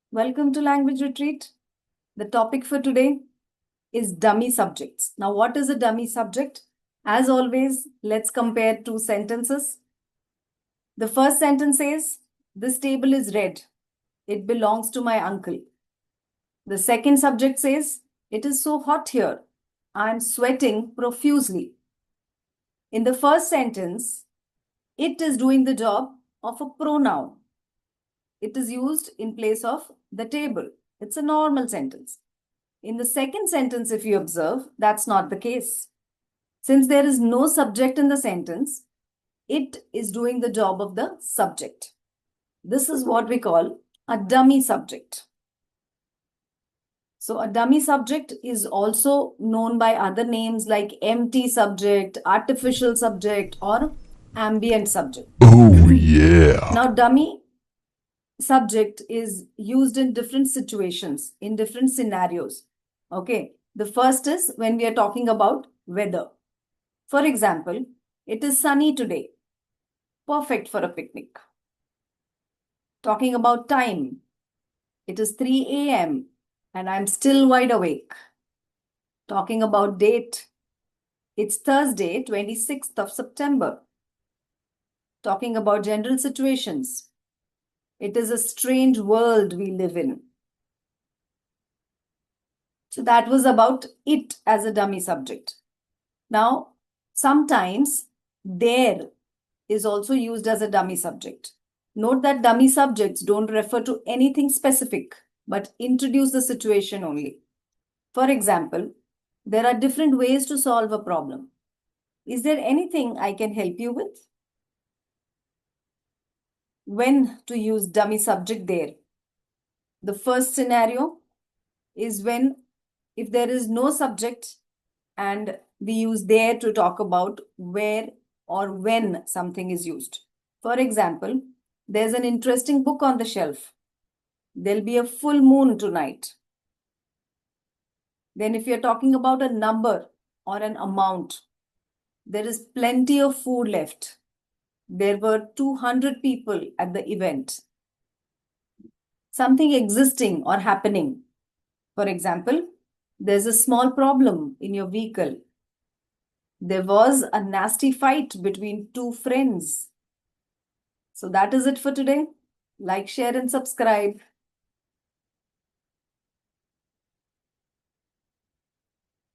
Welcome to Language Retreat. The topic for today is dummy subjects. Now, what is a dummy subject? As always, let's compare two sentences. The first sentence says, "This table is red. It belongs to my uncle." The second subject says, "It is so hot here. I am sweating profusely." In the first sentence, it is doing the job of a pronoun. It is used in place of the table. It's a normal sentence. In the second sentence, if you observe, that's not the case. Since there is no subject in the sentence, it is doing the job of the subject. This is what we call a dummy subject. So a dummy subject is also known by other names like empty subject, artificial subject, or ambient subject. Oh, yeah. Now, dummy subject is used in different situations, in different scenarios. Okay. The first is when we are talking about weather. For example, it is sunny today. Perfect for a picnic. Talking about time. It is 3 a.m. and I'm still wide awake. Talking about date. It's Thursday, 26th of September. Talking about general situations. It is a strange world we live in. So that was about it as a dummy subject. Now, sometimes there is also used as a dummy subject. Note that dummy subjects don't refer to anything specific, but introduce the situation only. For example, there are different ways to solve a problem. Is there anything I can help you with? When to use dummy subject there? The first scenario is when if there is no subject and we use there to talk about where or when something is used. For example, there's an interesting book on the shelf. There'll be a full moon tonight. Then if you're talking about a number or an amount, there is plenty of food left. There were 200 people at the event. Something existing or happening. For example, there's a small problem in your vehicle. There was a nasty fight between two friends. So that is it for today. Like, share, and subscribe.